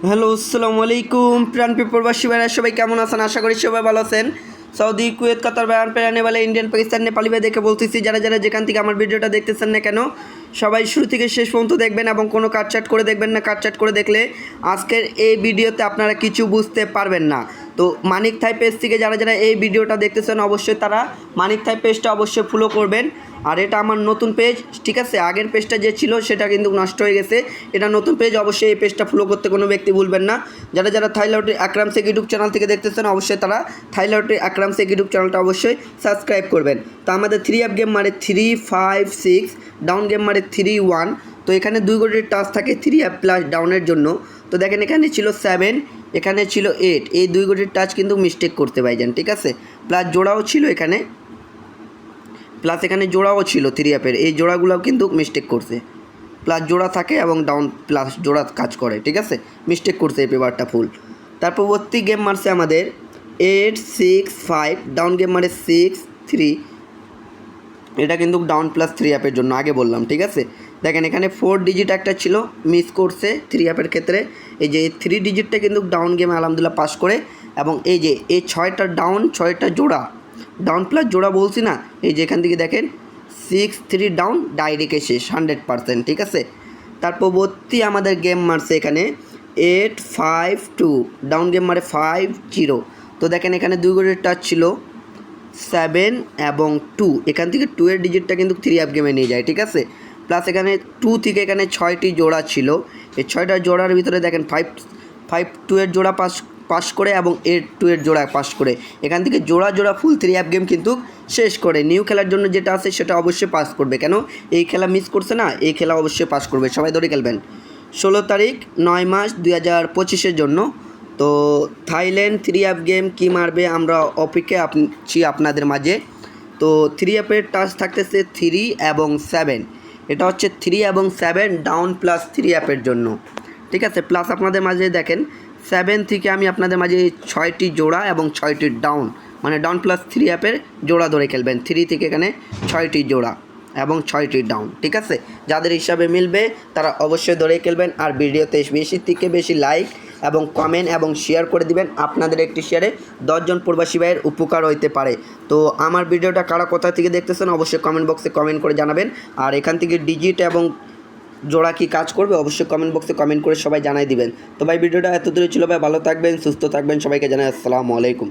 Hello, আসসালামু আলাইকুম প্রাণপ্রিয় প্রবাসী ভাইরা, সবাই কেমন আছেন? আশা করি সবাই ভালো আছেন। সৌদি, কুয়েত, কাতার, বায়ান, নেপালে, ইন্ডিয়ান, পাকিস্তান, নেপালি ভাই দেখে বলতেছি, যারা যারা যেখান থেকে আমার ভিডিওটা দেখতেছেন না কেন, সবাই শুরু থেকে শেষ পর্যন্ত দেখবেন এবং কোনো কাটচাট করে দেখবেন না। কাটচাট করে দেখলে আজকের এই ভিডিওতে আপনারা কিছু বুঝতে পারবেন না। তো মানিক থাই পেজ থেকে যারা যারা এই ভিডিওটা দেখতেছেন, অবশ্যই তারা মানিক থাই পেজটা অবশ্যই ফলো করবেন। আর এটা আমার নতুন পেজ, ঠিক আছে? আগের পেজটা যে ছিল সেটা কিন্তু নষ্ট হয়ে গেছে। এটা নতুন পেজ, অবশ্যই এই পেজটা ফলো করতে কোনো ব্যক্তি ভুলবেন না। যারা যারা থাইলাউটি আকরাম শেখ ইউটিউব চ্যানেল থেকে দেখতেছেন, অবশ্যই তারা থাইলাউটি আকরাম শেখ ইউটিউব চ্যানেলটা অবশ্যই সাবস্ক্রাইব করবেন। তো আমাদের 3 আপ গেম মারে 3, 5, 6, ডাউন গেম মারে 3, 1। তো এখানে 2 কোটির টাচ থাকে 3 আপ প্লাস ডাউনের জন্য। তো দেখেন এখানে ছিল 7, এখানে ছিল 8। এই 2 কোটির টাচ কিন্তু মিস্টেক করতে পাইছেন, ঠিক আছে? প্লাস জোড়াও ছিল এখানে, প্লাস এখানে জোড়াও ছিল 3 অ্যাপের। এই জোড়াগুলোও কিন্তু মিস্টেক করছে। প্লাস জোড়া থাকে এবং ডাউন প্লাস জোড়া কাজ করে, ঠিক আছে? মিস্টেক করছে এই পেপারটা ফুল। তার পরবর্তী গেম মারছে আমাদের 8, 6, 5, ডাউন গেম মারে 6, 3। এটা কিন্তু ডাউন প্লাস 3 অ্যাপের জন্য আগে বললাম, ঠিক আছে? দেখেন এখানে 4 ডিজিট একটা ছিল, মিস করছে 3 অ্যাপের ক্ষেত্রে। এই যে 3 ডিজিটটা কিন্তু ডাউন গেমে আলহামদুলিল্লাহ পাস করে। এবং এই যে এই 6টা ডাউন, 6টা জোড়া, ডাউন প্লাস জোড়া বলছি না, এই যে এখান থেকে দেখেন 6, 3 ডাউন ডাইরেক্টে শেষ 100%, ঠিক আছে? তার পরবর্তী আমাদের গেম মারছে এখানে 8, 5, 2, ডাউন গেম মারে 5, 0। তো দেখেন এখানে 2 কোটির টাচ ছিল 7 এবং 2। এখান থেকে 2 এর ডিজিটটা কিন্তু 3 অ্যাপ গেমে নিয়ে যায়, ঠিক আছে? প্লাস এখানে 2 থেকে এখানে 6টি জোড়া ছিল। এই 6টা জোড়ার ভিতরে দেখেন 5, 2 এর জোড়া পাস করে এবং 8, 2 এর জোড়া পাস করে। এখান থেকে জোড়া জোড়া ফুল 3 অ্যাপ গেম কিন্তু শেষ করে। নিউ খেলার জন্য যেটা আছে সেটা অবশ্যই পাস করবে। কেন এই খেলা মিস করছে না, এই খেলা অবশ্যই পাস করবে। সবাই ধরে খেলবেন। 16 তারিখ 9 মাস 2025-এর জন্য। তো থাইল্যান্ড 3 অ্যাপ গেম কী মারবে আমরা অপেক্ষায় আছি আপনাদের মাঝে। তো 3 অ্যাপের টাচ থাকতেছে 3 এবং 7। এটা হচ্ছে 3 এবং 7 ডাউন প্লাস 3 অ্যাপের জন্য, ঠিক আছে? প্লাস আপনাদের মাঝে দেখেন 7 থেকে আমি আপনাদের মাঝে 6টি জোড়া এবং 6টি ডাউন, মানে ডাউন প্লাস 3 অ্যাপের জোড়া ধরে খেলবেন। 3 থেকে এখানে 6টি জোড়া এবং 6টি ডাউন, ঠিক আছে? যাদের হিসাবে মিলবে তারা অবশ্যই ধরে খেলবেন। আর ভিডিওতে বেশি থেকে বেশি লাইক এবং কমেন্ট এবং শেয়ার করে দিবেন। আপনাদের একটি শেয়ারে 10 জন প্রবাসী ভাইয়ের উপকার হইতে পারে। তো আমার ভিডিওটা কারা কোথা থেকে দেখতেছেন অবশ্যই কমেন্ট বক্সে কমেন্ট করে জানাবেন। আর এখান থেকে ডিজিট এবং জোড়া কি কাজ করবে অবশ্যই কমেন্ট বক্সে কমেন্ট করে সবাই জানাই দিবেন। তো ভাই ভিডিওটা এত দূরে ছিল ভাই, ভালো থাকবেন, সুস্থ থাকবেন, সবাইকে জানাই আসসালামু আলাইকুম।